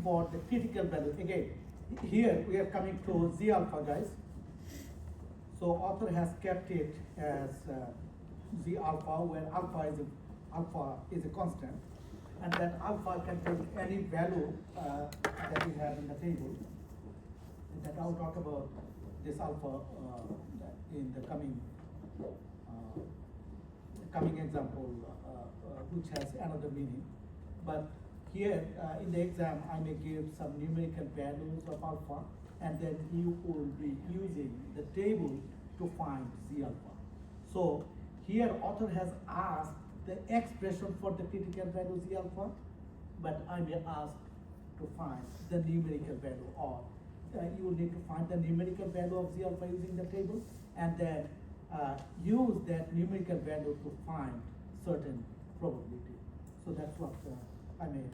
for the critical value. Again, here we are coming to Z alpha, guys. So author has kept it as Z alpha, where alpha is a constant, and that alpha can take any value that we have in the table. And that I'll talk about this alpha in the coming example, which has another meaning. But here in the exam, I may give some numerical values of alpha, and then you will be using the table to find Z alpha. So here author has asked the expression for the critical value Z alpha, but I may ask to find the numerical value, or you will need to find the numerical value of Z alpha using the table, and then use that numerical value to find certain probability. So that's what I may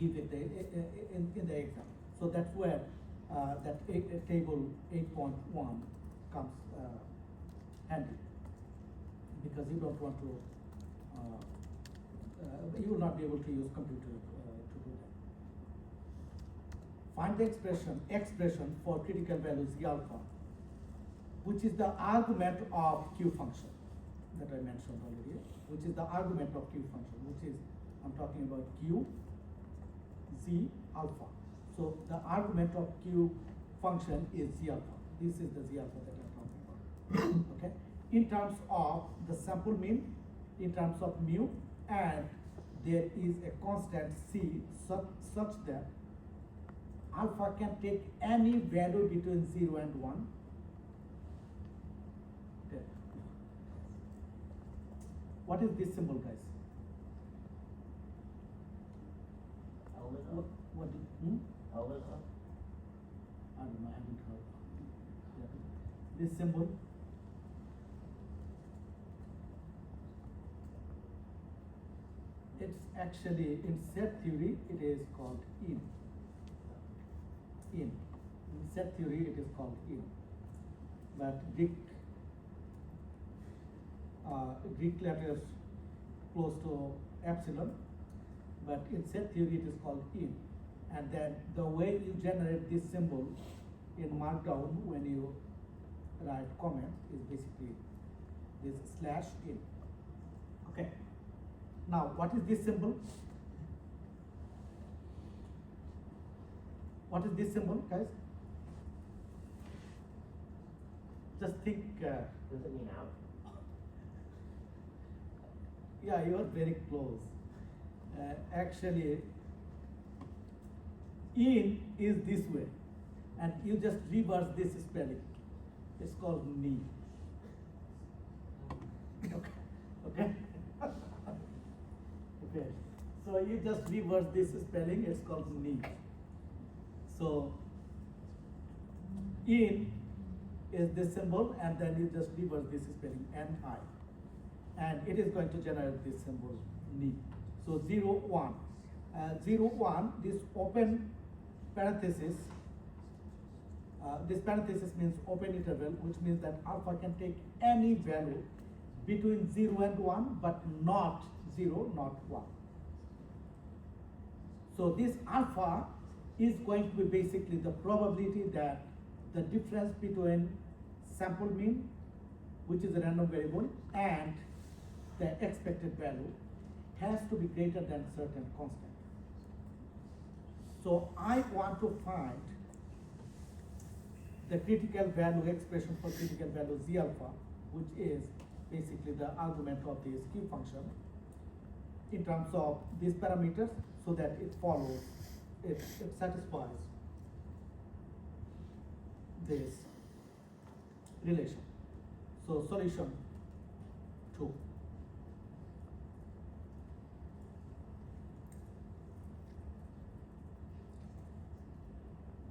give it in the exam. So that's where that table 8.1 comes handy, because you don't want to, you will not be able to use computer to do that. Find the expression for critical value Z alpha, which is the argument of Q function that I mentioned already, which is the argument of Q function, which is, I'm talking about Q, Z alpha. So the argument of Q function is Z alpha. This is the Z alpha that I'm talking about. Okay? In terms of the sample mean, in terms of mu, and there is a constant C such that alpha can take any value between 0 and 1. Okay. What is this symbol, guys? What did, I don't know, I haven't heard. Yeah. This symbol, it's actually, in set theory, it is called in. In set theory, it is called in. But Greek letters close to epsilon, but in set theory, it is called in. And then the way you generate this symbol in Markdown when you write comment is basically this slash in. Okay. Now, what is this symbol? What is this symbol, guys? Just think. Does it mean out? Yeah, you are very close. Actually, in is this way, and you just reverse this spelling. It's called knee. Okay. Okay. Okay. So you just reverse this spelling. It's called knee. So in is this symbol, and then you just reverse this spelling, N-I. And it is going to generate this symbol, knee. So 0, 1. 0, 1, this open parenthesis, this parenthesis means open interval, which means that alpha can take any value between 0 and 1, but not 0, not 1. So this alpha is going to be basically the probability that the difference between sample mean, which is a random variable, and the expected value has to be greater than certain constant. So I want to find the critical value expression for critical value Z alpha, which is basically the argument of this Q function, in terms of these parameters, so that it follows, it satisfies this relation. So solution 2.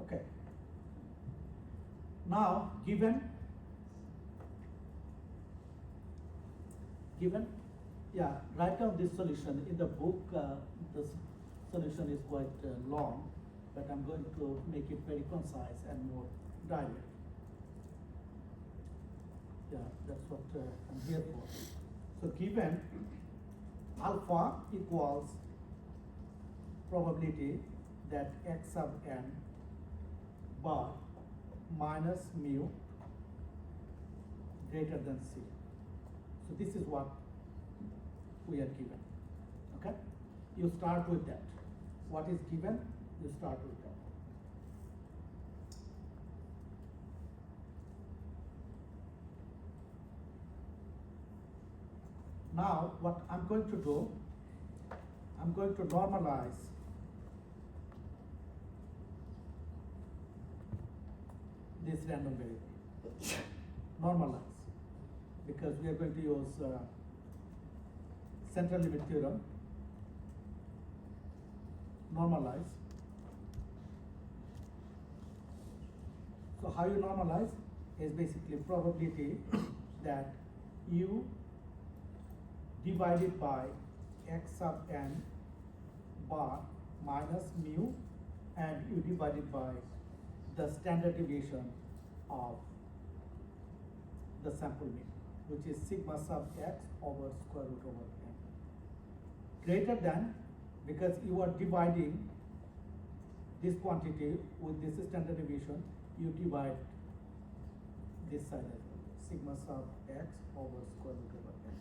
Okay. Now, given, yeah, write down this solution. In the book, the solution is quite long, but I'm going to make it very concise and more direct. Yeah, that's what I'm here for. So given alpha equals probability that x sub n bar minus mu greater than c. So this is what we are given. Okay? You start with that. What is given, you start with that. Now, what I'm going to do, I'm going to normalize this random variable. Normalize, because we are going to use central limit theorem. Normalize. So how you normalize is basically probability that u divided by x sub n bar minus mu and u divided by the standard deviation of the sample mean, which is sigma sub x over square root over n. Greater than, because you are dividing this quantity with this standard deviation, you divide this side as well. Sigma sub x over square root over n.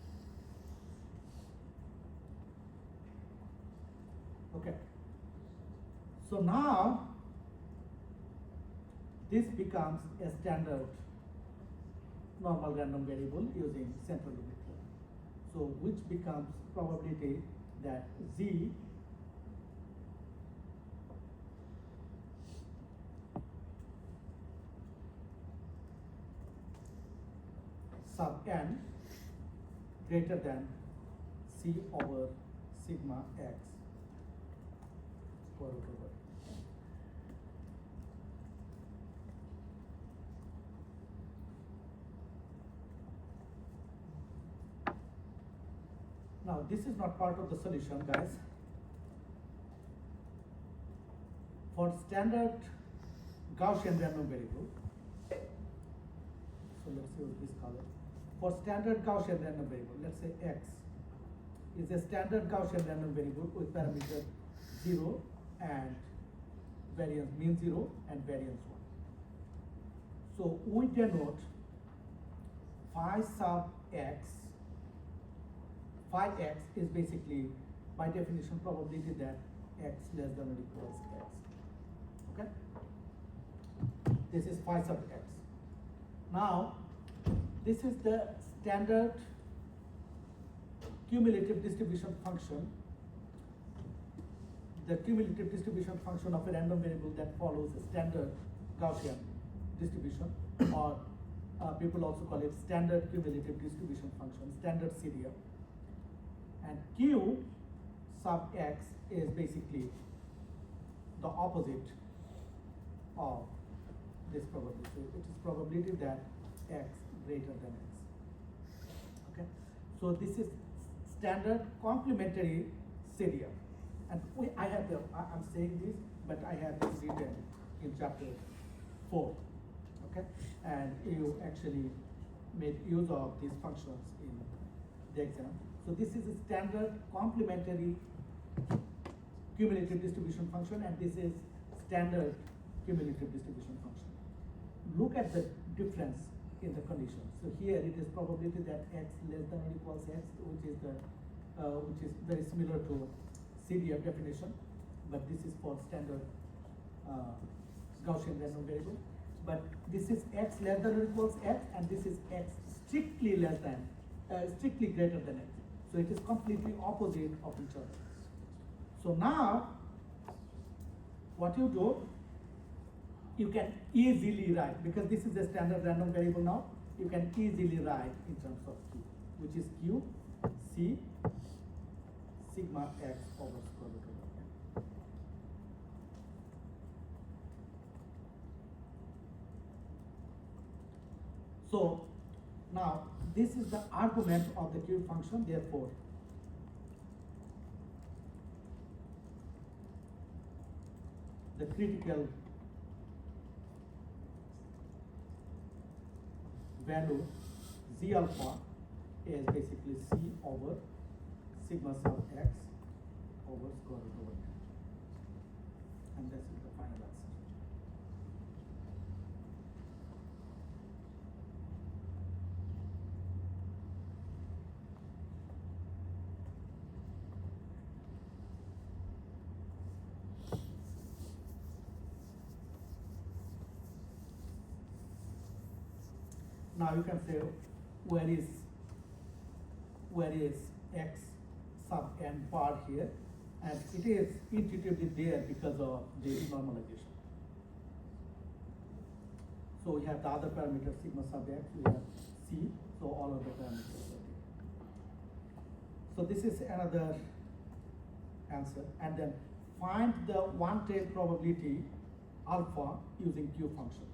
Okay. So now this becomes a standard normal random variable using central limit theorem. So which becomes probability that z sub n greater than c over sigma x square root over. Now this is not part of the solution, guys. For standard Gaussian random variable, so let's use this color. For standard Gaussian random variable, let's say x is a standard Gaussian random variable with parameter 0 and variance mean 0 and variance 1. So we denote phi sub x. Phi x is basically, by definition, probability that x less than or equals x. Okay? This is phi sub x. Now, this is the standard cumulative distribution function, the cumulative distribution function of a random variable that follows a standard Gaussian distribution, or people also call it standard cumulative distribution function, standard CDF. And q sub x is basically the opposite of this probability. So it is probability that x greater than x. Okay. So this is standard complementary CDF. And I'm saying this, but I have this written in chapter 4. Okay. And you actually made use of these functions in the exam. So this is a standard complementary cumulative distribution function, and this is standard cumulative distribution function. Look at the difference in the conditions. So here it is probability that x less than or equals x, which is very similar to CDF definition, but this is for standard Gaussian random variable. But this is x less than or equals x, and this is x strictly less than, strictly greater than x. So it is completely opposite of each other. So now, what you do, you can easily write, because this is a standard random variable now, you can easily write in terms of q, which is q c sigma x over square root of n. So now this is the argument of the q function, therefore the critical value z alpha is basically c over sigma sub x over square root over n. And now you can say where is x sub n bar here, and it is intuitively there because of the normalization. So we have the other parameter sigma sub x, we have c, so all of the parameters are there. So this is another answer, and then find the one-tail probability alpha using Q function.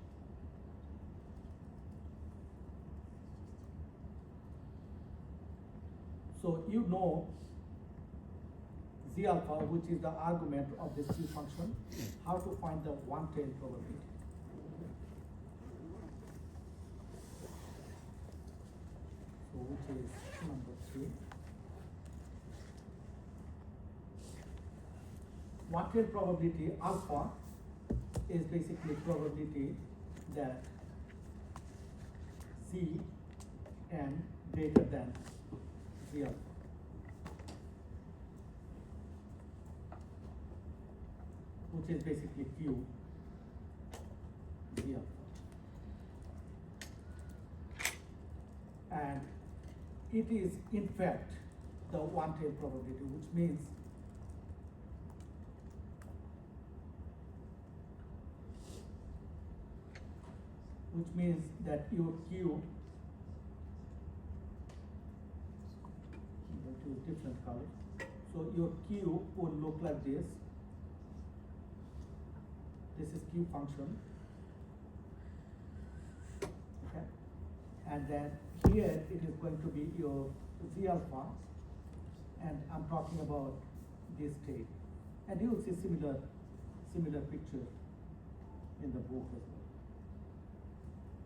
So you know Z alpha, which is the argument of this Q function, how to find the one-tail probability. So which is number 3. One-tail probability alpha is basically probability that C n greater than Z alpha. Which is basically Q Z alpha. And it is in fact the one-tail probability, which means that your Q, I'm going to use different color. So your Q would look like this. This is Q function. Okay. And then here it is going to be your Z alpha, and I'm talking about this state. And you will see similar picture in the book as well.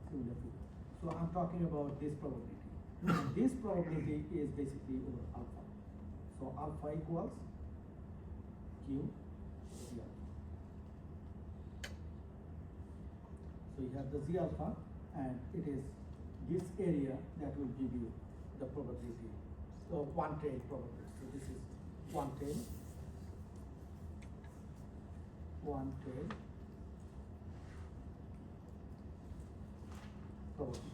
Similar figure. So I'm talking about this probability. And this probability is basically over alpha. So alpha equals Q Z alpha. So you have the Z alpha, and it is this area that will give you the probability, so one-tail probability. So this is one-tail probability.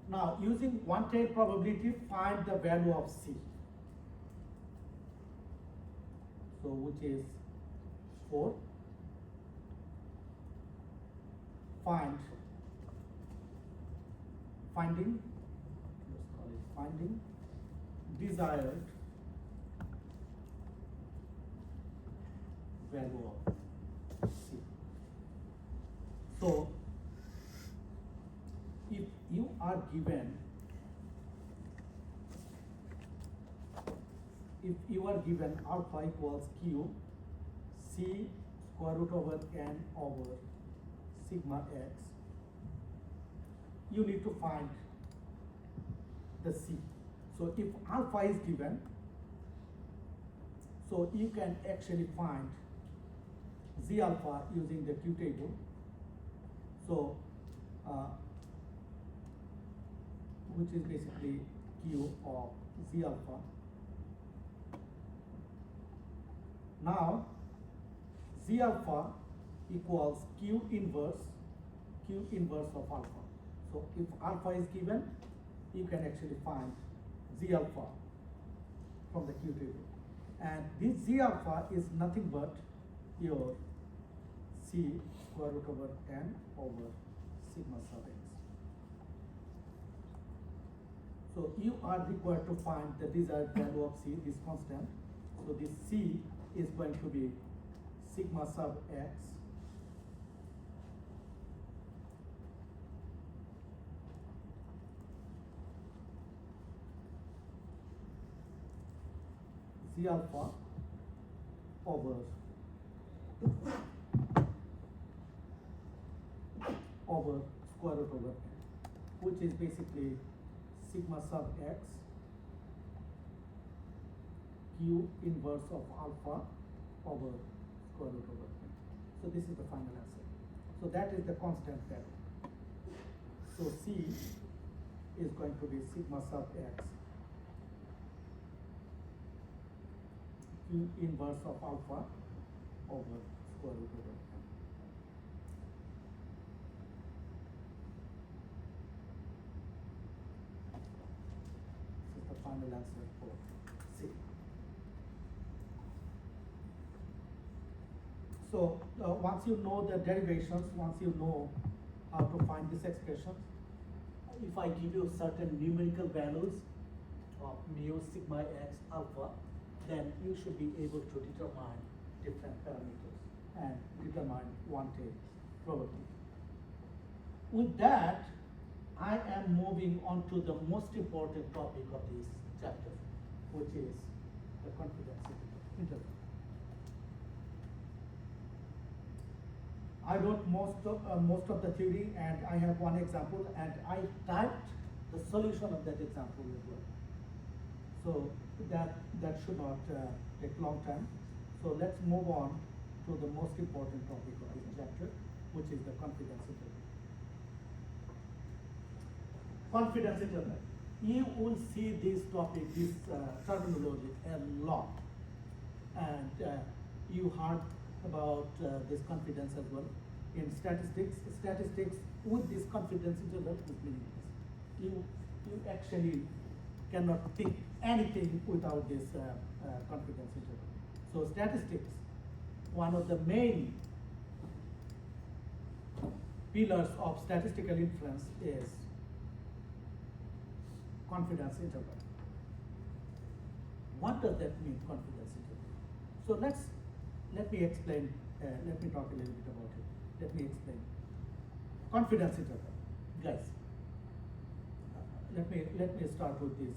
Now, using one-tail probability, find the value of C. So which is 4. Finding desired value of C. So if you are given alpha equals Q C square root over n over sigma x, you need to find the C. So if alpha is given, so you can actually find Z alpha using the Q table. So which is basically Q of Z alpha. Now Z alpha equals Q inverse of alpha. So if alpha is given, you can actually find Z alpha from the Q table. And this Z alpha is nothing but your C square root over n over sigma sub x. So you are required to find the desired value of C, this constant. So this C is going to be sigma sub x Z alpha over square root over n, which is basically sigma sub x Q inverse of alpha over square root over n. So this is the final answer. So that is the constant value. So C is going to be sigma sub x Q inverse of alpha over square root over n. final answer for C. So once you know the derivations, once you know how to find these expressions, if I give you certain numerical values of mu, sigma, x, alpha, then you should be able to determine different parameters and determine wanted probability. With that, I am moving on to the most important topic of this chapter, which is the confidence interval. I wrote most of the theory, and I have one example, and I typed the solution of that example as well. So that should not take long time. So let's move on to the most important topic of this chapter, which is the confidence interval. Confidence interval. You will see this topic, this terminology a lot, and you heard about this confidence as well. In statistics with this confidence interval is meaningless. You actually cannot think anything without this confidence interval. So statistics, one of the main pillars of statistical inference is confidence interval. What does that mean, confidence interval? So let me explain, let me talk a little bit about it. Let me explain. Confidence interval. Guys, let me start with this,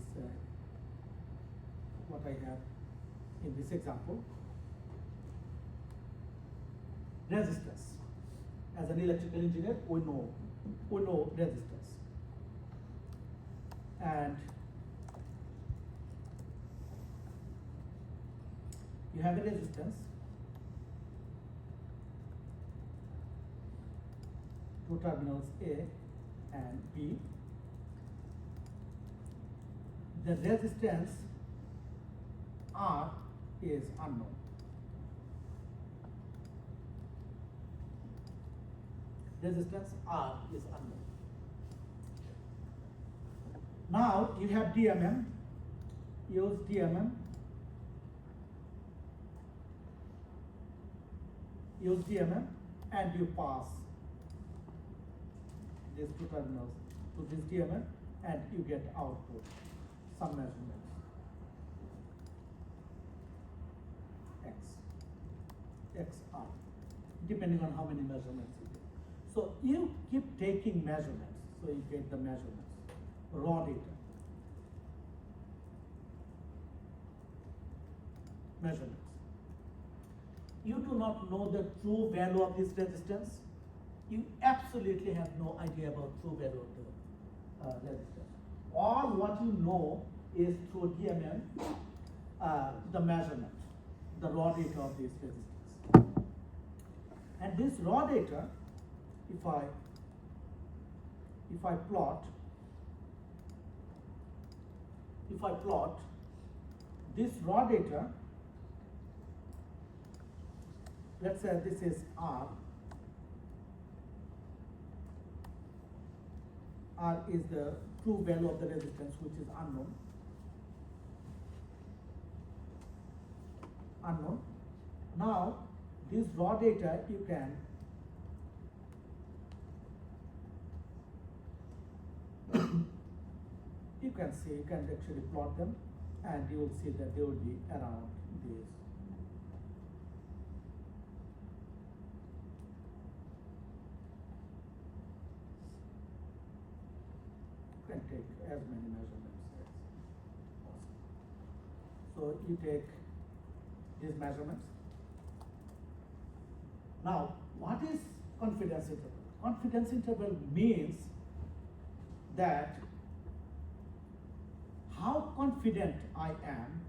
what I have in this example. Resistance. As an electrical engineer, we know resistance. And you have a resistance, two terminals A and B. The resistance R is unknown. Resistance R is unknown. Now you have DMM, use DMM, and you pass these two terminals to this DMM, and you get output, some measurements, XR, depending on how many measurements you get. So you keep taking measurements, so you get the measurements, raw data, measurements. You do not know the true value of this resistance. You absolutely have no idea about true value of the resistance. All what you know is through DMM, the measurement, the raw data of this resistance. And this raw data, if I plot this raw data, let's say this is R. R is the true value of the resistance, which is unknown. Now, this raw data you can see, you can actually plot them, and you will see that they will be around this. You can take as many measurements as possible. So you take these measurements. Now, what is confidence interval? Confidence interval means that how confident I am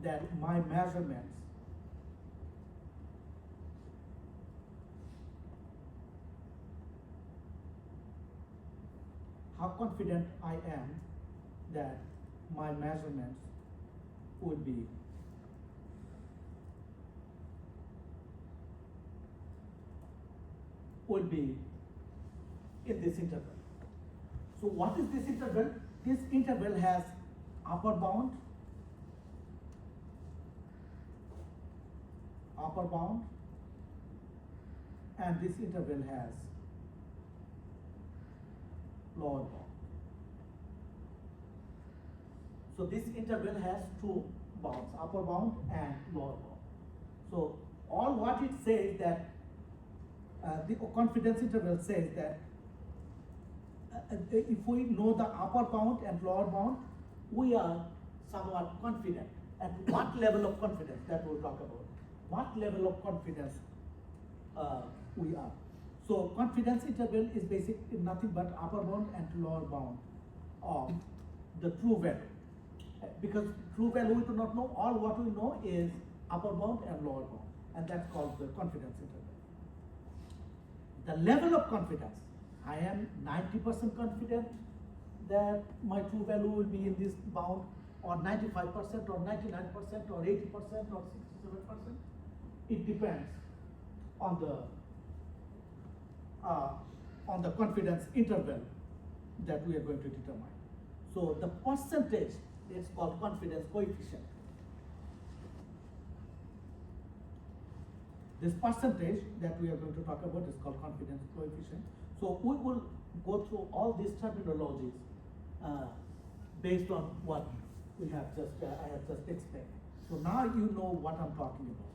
that my measurements would be in this interval. So what is this interval? This interval has upper bound, and this interval has lower bound. So this interval has two bounds, upper bound and lower bound. So all what it says that the confidence interval says that if we know the upper bound and lower bound, we are somewhat confident. At what level of confidence that we'll talk about? What level of confidence we are. So confidence interval is basically nothing but upper bound and lower bound of the true value. Because true value we do not know, all what we know is upper bound and lower bound, and that's called the confidence interval. The level of confidence, I am 90% confident that my true value will be in this bound, or 95%, or 99%, or 80%, or 67%. It depends on the confidence interval that we are going to determine. So the percentage is called confidence coefficient. This percentage that we are going to talk about is called confidence coefficient. So we will go through all these terminologies based on what we have just I have just explained. So now you know what I'm talking about.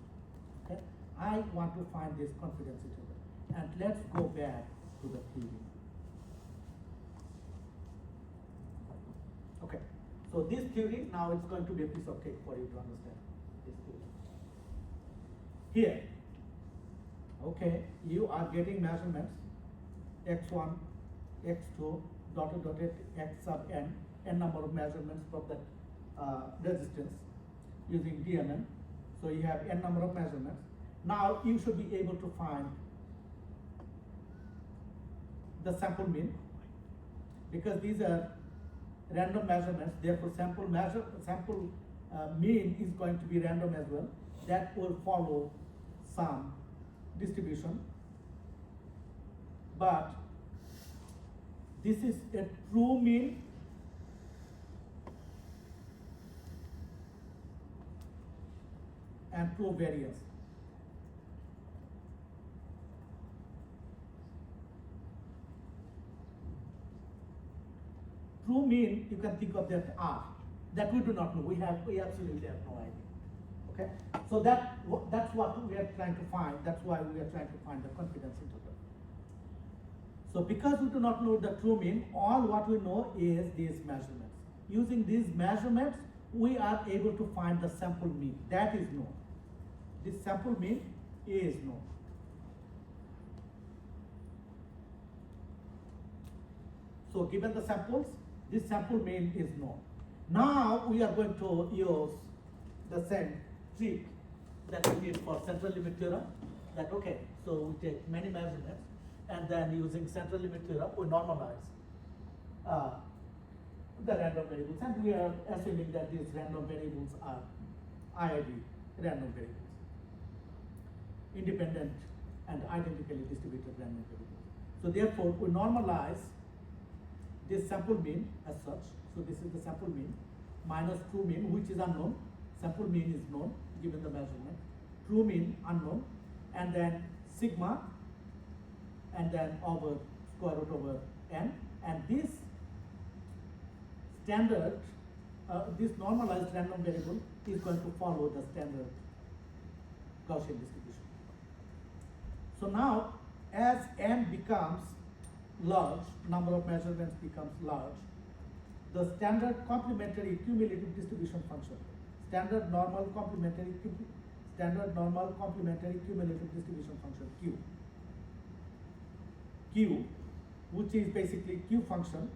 Okay, I want to find this confidence interval, and let's go back to the theory. Okay, so this theory now it's going to be a piece of cake for you to understand this theory. Here, okay, you are getting measurements x1, x2, dotted, x sub n number of measurements from that resistance using DMN. So you have n number of measurements. Now you should be able to find the sample mean, because these are random measurements. Therefore, sample mean is going to be random as well. That will follow some distribution, but this is a true mean and true variance. True mean, you can think of that R, that we do not know. We absolutely have no idea. Okay, so that's what we are trying to find. That's why we are trying to find the confidence interval. So because we do not know the true mean, all what we know is these measurements. Using these measurements, we are able to find the sample mean. That is known. This sample mean is known. So given the samples, this sample mean is known. Now we are going to use the same trick that we did for central limit theorem. That okay, so we take many measurements, and then using central limit theorem, we normalize the random variables, and we are assuming that these random variables are IID random variables, independent and identically distributed random variables. So therefore, we normalize this sample mean as such. So this is the sample mean minus true mean, which is unknown. Sample mean is known given the measurement. True mean unknown, and then sigma, and then over square root over n, and this standard, this normalized random variable is going to follow the standard Gaussian distribution. So now, as n becomes large, number of measurements becomes large, the standard complementary cumulative distribution function, standard normal complementary cumulative distribution function Q, which is basically Q function,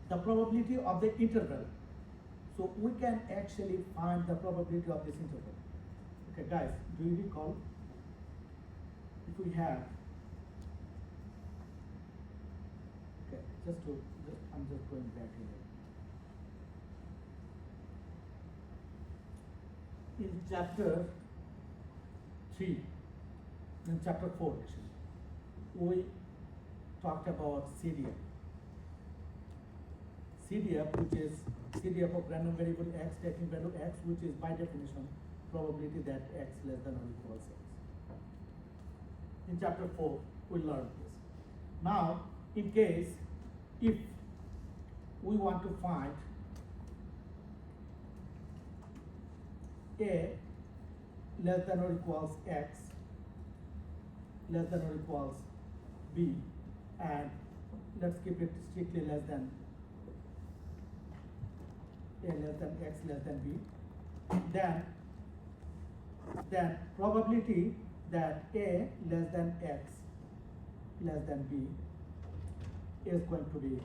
the probability of the interval. So we can actually find the probability of this interval. Okay, guys, do you recall if we have, okay, I'm just going back here. In chapter 3, in chapter 4 actually, we talked about CDF. CDF, which is CDF of random variable x taking value x, which is by definition probability that x less than or equals x. In chapter 4, we learned this. Now, in case if we want to find a less than or equals x less than or equals b, and let's keep it strictly less than a less than x less than b, then probability that a less than x less than b is going to be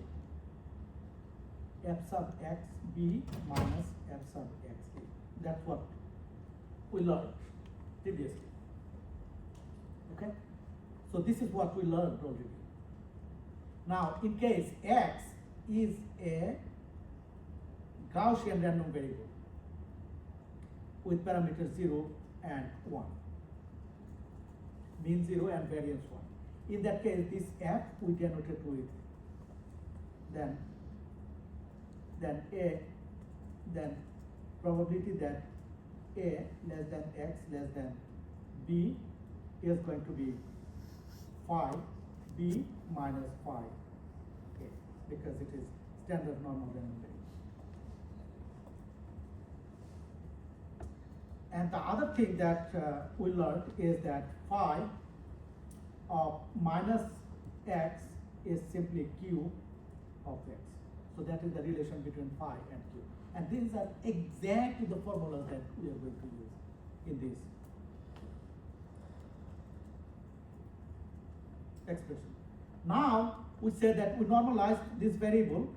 f sub x b minus f sub x a. That's what we learned previously. Okay? So this is what we learned already. Now, in case x is a Gaussian random variable with parameters 0 and 1, mean 0 and variance 1. In that case, this f we denote it with then probability that a less than x less than b is going to be phi b minus phi a, because it is standard normal random variable. And the other thing that we learned is that phi of minus x is simply q of x. So that is the relation between phi and q. And these are exactly the formulas that we are going to use in this expression. Now, we say that we normalized this variable,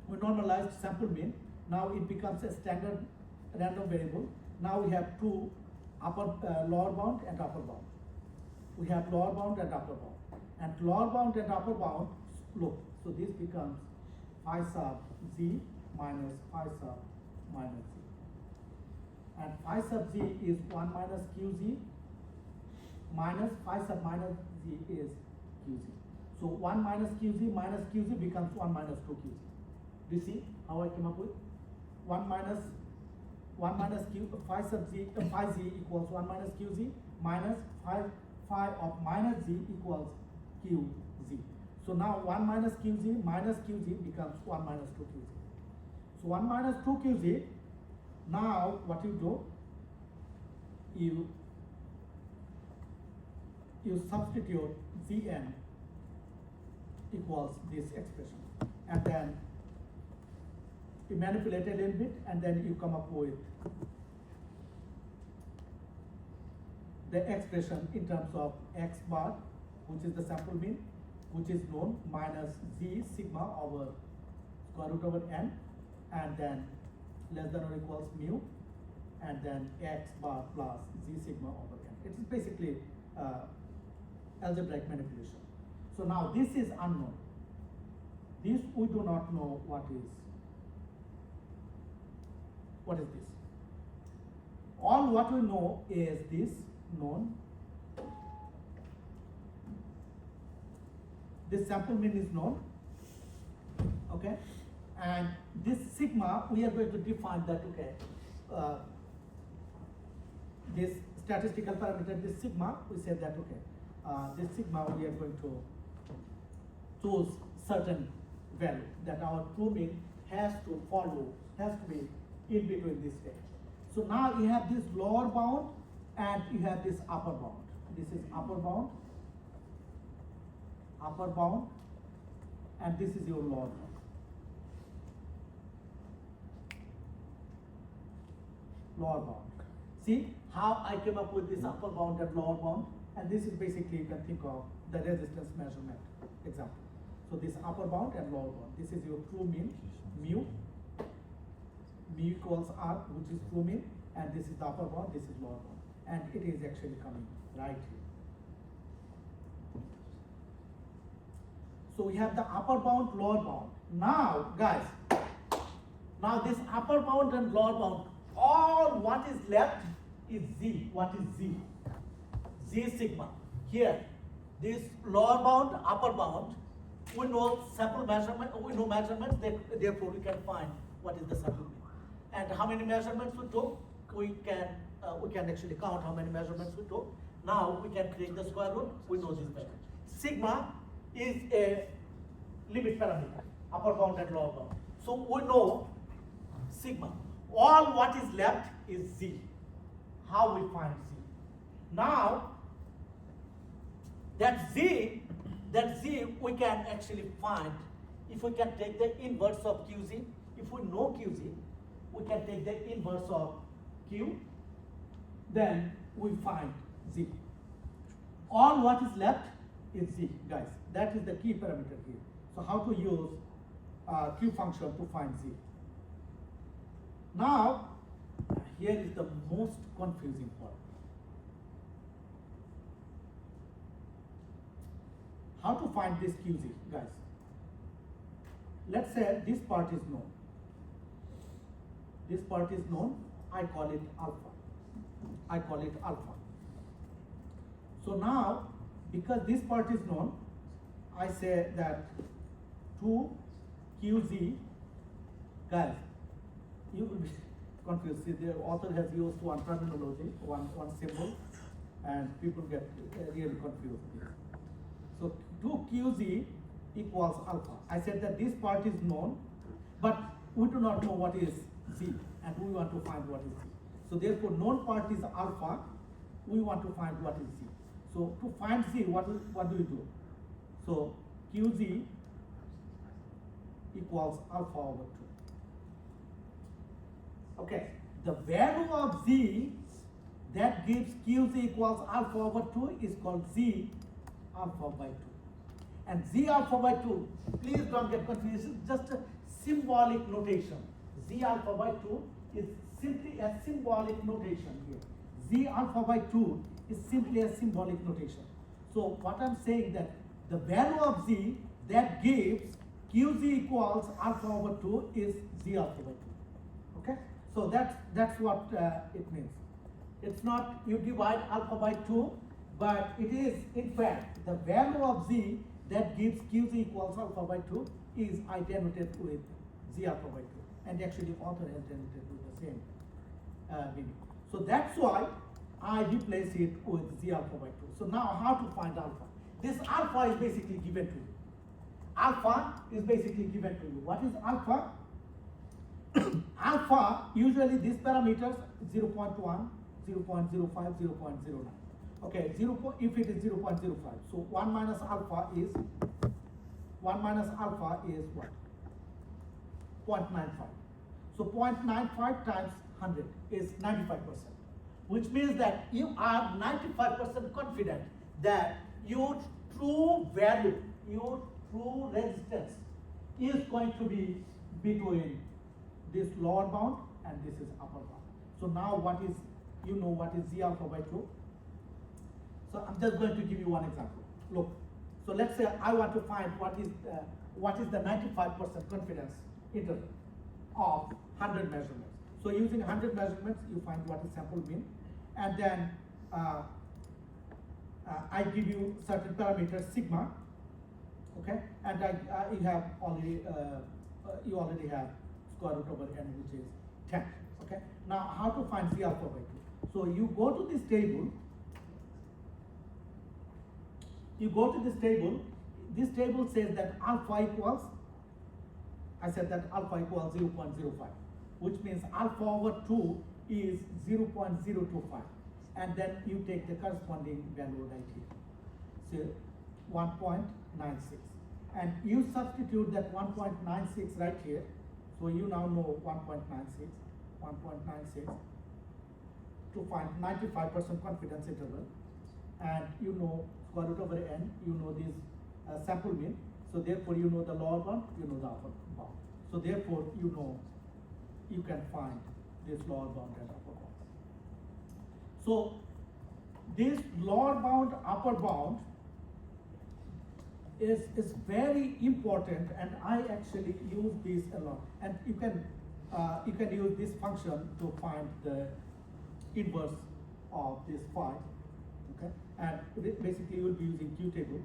we normalized sample mean. Now it becomes a standard random variable. Now we have two lower bound and upper bound. We have lower bound and upper bound. And lower bound and upper bound, look, so this becomes phi sub z minus phi sub minus z. And phi sub z is 1 minus qz minus phi sub minus z is qz. So 1 minus qz becomes 1 minus 2qz. Do you see how I came up with? 1 minus q, phi sub z, phi z equals 1 minus qz minus phi of minus z equals qz. So now 1 minus qz becomes 1 minus 2qz. So 1 minus 2qz, now what you do, you substitute zn equals this expression, and then you manipulate a little bit, and then you come up with the expression in terms of x bar, which is the sample mean, which is known, minus z sigma over square root over n, and then less than or equals mu, and then x bar plus z sigma over n. It is basically algebraic manipulation. So now this is unknown. This we do not know what is this. All what we know is this known. This sample mean is known, okay, and this sigma we are going to define that, okay, this statistical parameter, this sigma, we said that, okay, this sigma we are going to choose certain value that our true mean has to follow, has to be in between this range. So now you have this lower bound and you have this upper bound. This is upper bound, and this is your lower bound. Lower bound. See how I came up with this upper bound and lower bound, and this is basically, you can think of the resistance measurement example. So this upper bound and lower bound. This is your true mean, mu equals r, which is true mean, and this is the upper bound, this is lower bound, and it is actually coming right here. So we have the upper bound, lower bound. Now, guys, now this upper bound and lower bound, all what is left is z. What is z? Z sigma. Here, this lower bound, upper bound, we know sample measurement, we know measurements, therefore we can find what is the sample mean. And how many measurements we took, we can actually count how many measurements we took. Now we can create the square root, we know this value. Sigma is a limit parameter, upper bound and lower bound. So we know sigma. All what is left is z. How we find z? Now that z we can actually find if we can take the inverse of qz. If we know qz, we can take the inverse of q, then we find z. All what is left is z, guys. That is the key parameter here. So how to use q function to find z. Now, here is the most confusing part. How to find this qz, guys? Let's say this part is known. This part is known, I call it alpha. I call it alpha. So now, because this part is known, I say that 2qz, guys, you will be confused. See, the author has used one terminology, one symbol, and people get really confused here. So 2qz equals alpha. I said that this part is known, but we do not know what is z, and we want to find what is z. So therefore, known part is alpha. We want to find what is z. So to find z, what do we do? So qz equals alpha over 2. Okay, the value of z that gives qz equals alpha over 2 is called z alpha by 2. And z alpha by 2, please don't get confused, it's just a symbolic notation. Z alpha by 2 is simply a symbolic notation here. Z alpha by 2 is simply a symbolic notation. So what I'm saying that the value of z that gives qz equals alpha over 2 is z alpha by 2. Okay? So that's what it means. It's not you divide alpha by 2, but it is in fact the value of z that gives qz equals alpha by 2 is I denoted with z alpha by 2. And actually author has denoted with the same meaning. So that's why I replace it with z alpha by 2. So now how to find alpha? This alpha is basically given to you. Alpha is basically given to you. What is alpha? Alpha, usually these parameters 0.1, 0.05, 0.09. Okay, if it is 0.05, so 1 minus alpha is what? 0.95. So 0.95 times 100 is 95%, which means that you are 95% confident that your true value, your true resistance is going to be between this lower bound and this is upper bound. So now what is z alpha by 2? So I'm just going to give you one example. Look, so let's say I want to find what is the 95% confidence interval of 100 measurements. So using 100 measurements, you find what is sample mean, and then I give you certain parameters sigma, okay, and you already have square root over n, which is 10. Okay. Now how to find z alpha by 2? So you go to this table. This table says that alpha equals, I said that alpha equals 0.05, which means alpha over 2 is 0.025, and then you take the corresponding value right here, so 1.96, and you substitute that 1.96 right here, so you now know 1.96 to find 95% confidence interval, and you know square root over n, you know this sample mean, so therefore you know the lower bound, you know the upper bound. So therefore you know you can find this lower bound and upper bound. So this lower bound, upper bound is very important, and I actually use this a lot. And you can use this function to find the inverse of this phi. okay? And basically you will be using Q table.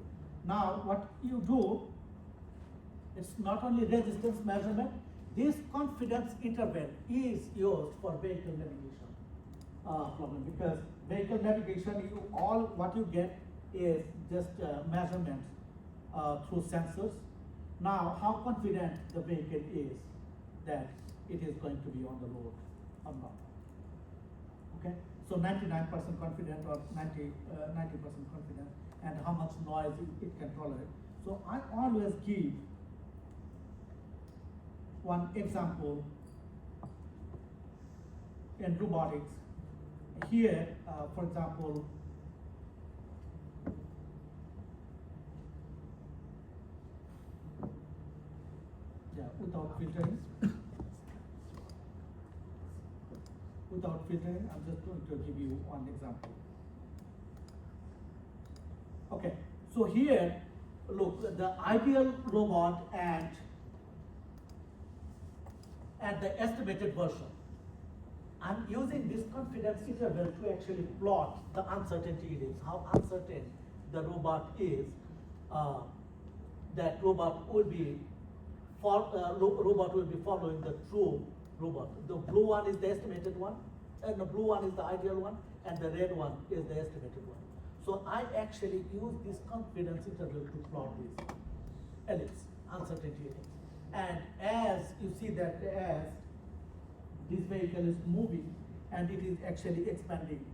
Now what you do, it's not only resistance measurement, this confidence interval is used for vehicle navigation problem, because vehicle navigation, what you get is just measurements through sensors. Now, how confident the vehicle is that it is going to be on the road or not? Okay, so 99% confident or 90% confident, and how much noise it can tolerate. So I always give one example in robotics. Here, for example, without filtering, I'm just going to give you one example. Okay, so here, look, the ideal robot and the estimated version. I'm using this confidence interval to actually plot the uncertainty it is, how uncertain the robot is. That robot will be following the true robot. The blue one is the estimated one, and the blue one is the ideal one, and the red one is the estimated one. So I actually use this confidence interval to plot this ellipse, uncertainty ellipse. And as you see that as this vehicle is moving and it is actually expanding,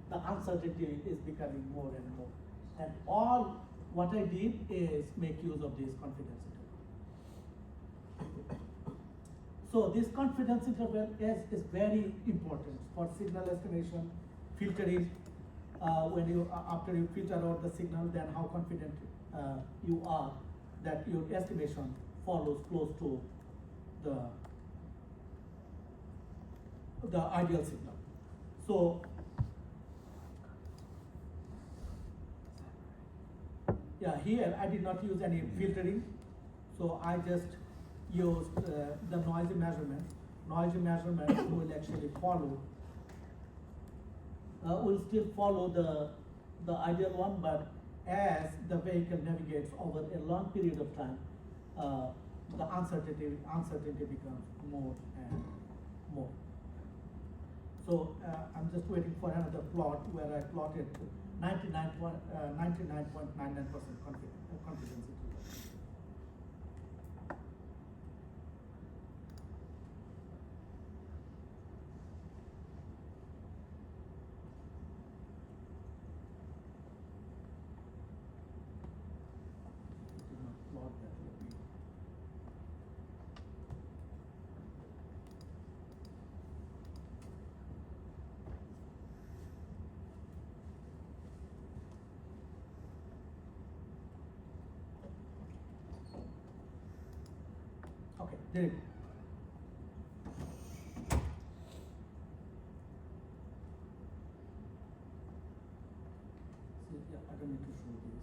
the uncertainty is becoming more and more. And all what I did is make use of this confidence interval. So this confidence interval is very important for signal estimation, filtering. When you after you filter out the signal, then how confident you are that your estimation follows close to the ideal signal. So yeah, here I did not use any filtering, so I just used the noisy measurement. Noisy measurement will actually follow, will still follow the ideal one, but as the vehicle navigates over a long period of time, the uncertainty becomes more and more. So I'm just waiting for another plot where I plotted 99.99% confidence interval. Plot that. Okay, there you go. So yeah, I don't need to show this.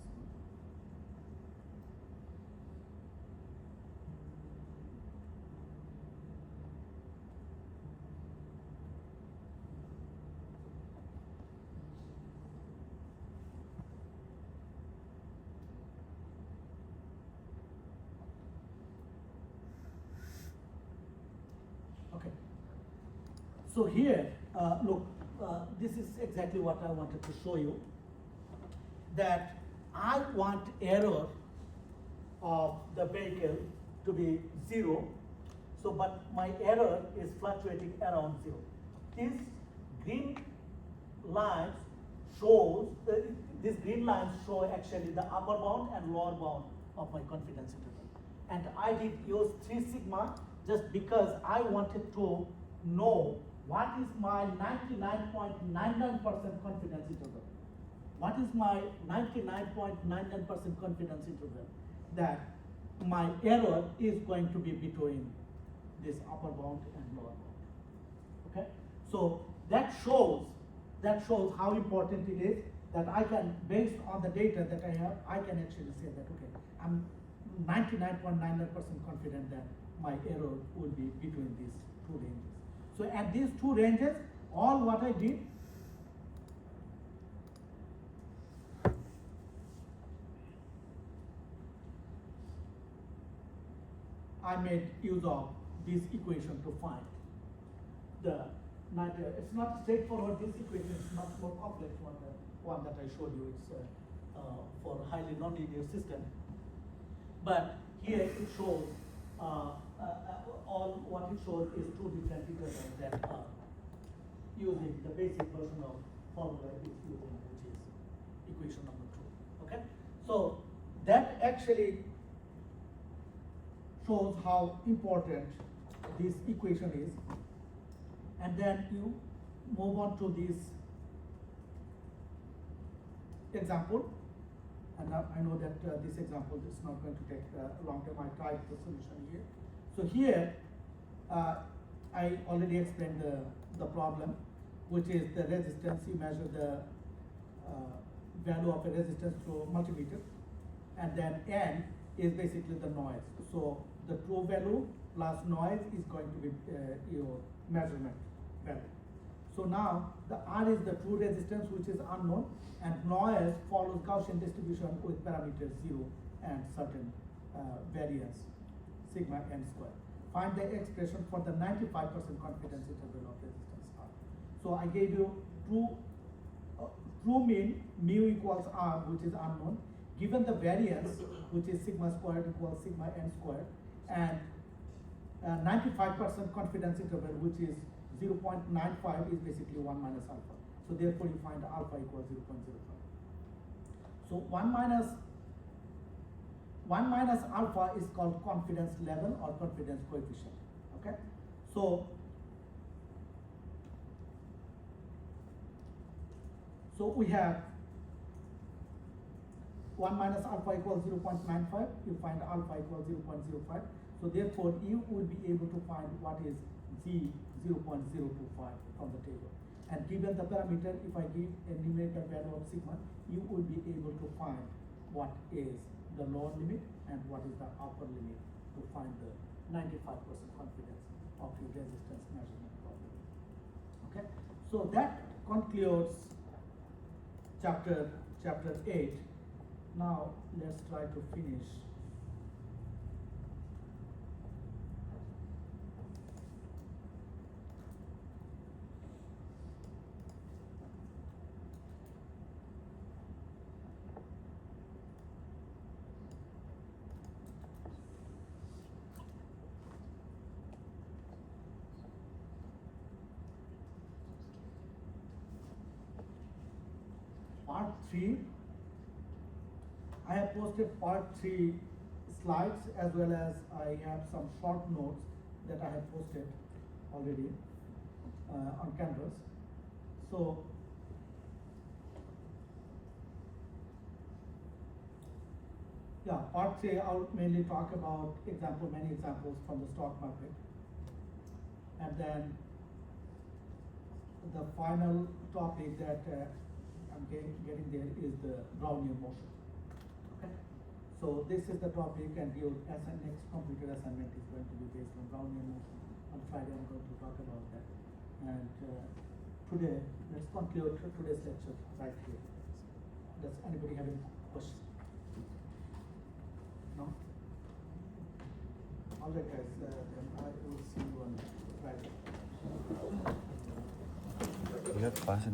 Okay. So here, look, this is exactly what I wanted to show you. That I want error of the vehicle to be 0. So, but my error is fluctuating around 0. This green lines shows, these green lines show actually the upper bound and lower bound of my confidence interval. And I did use 3 sigma just because I wanted to know what is my 99.99% confidence interval. What is my 99.99% confidence interval? That my error is going to be between this upper bound and lower bound. Okay? So that shows how important it is that I can, based on the data that I have, I can actually say that, okay, I'm 99.99% confident that my error will be between these 2 ranges. So at these 2 ranges, all what I did, I made use of this equation to find the matter. It's not straightforward. This equation is much more complex one that I showed you. It's for highly nonlinear system. But here it shows all what it shows is two different equations that are using the basic version of formula is using, which is equation number 2. Okay, so that actually shows how important this equation is, and then you move on to this example. And I know that this example is not going to take a long time. I tried the solution here. So here, I already explained the problem, which is the resistance. You measure the value of a resistance through multimeter, and then N is basically the noise. So the true value plus noise is going to be your measurement value. So now the R is the true resistance, which is unknown, and noise follows Gaussian distribution with parameters 0 and certain variance, sigma n square. Find the expression for the 95% confidence interval of resistance R. So I gave you true mean mu equals R, which is unknown, given the variance, which is sigma squared equals sigma n squared, and 95% confidence interval, which is 0.95 is basically 1 minus alpha. So therefore you find alpha equals 0.05. So 1 minus alpha is called confidence level or confidence coefficient. Okay, so we have 1 minus alpha equals 0.95, you find alpha equals 0.05. So therefore you will be able to find what is Z 0.025 from the table. And given the parameter, if I give a numerical value of sigma, you will be able to find what is the lower limit and what is the upper limit to find the 95% confidence of your resistance measurement problem. Okay, so that concludes chapter 8. Now let's try to finish. Part 3, I have posted part 3 slides, as well as I have some short notes that I have posted already on Canvas. So yeah, part 3 I'll mainly talk about many examples from the stock market, and then the final topic that I'm getting there is the Brownian motion. Okay, so this is the topic, and your next computer assignment is going to be based on Brownian motion. On Friday I'm going to talk about that. And today, let's conclude today's lecture right here. Does anybody have any questions? No? All right, guys, then I will see you on Friday. You have class in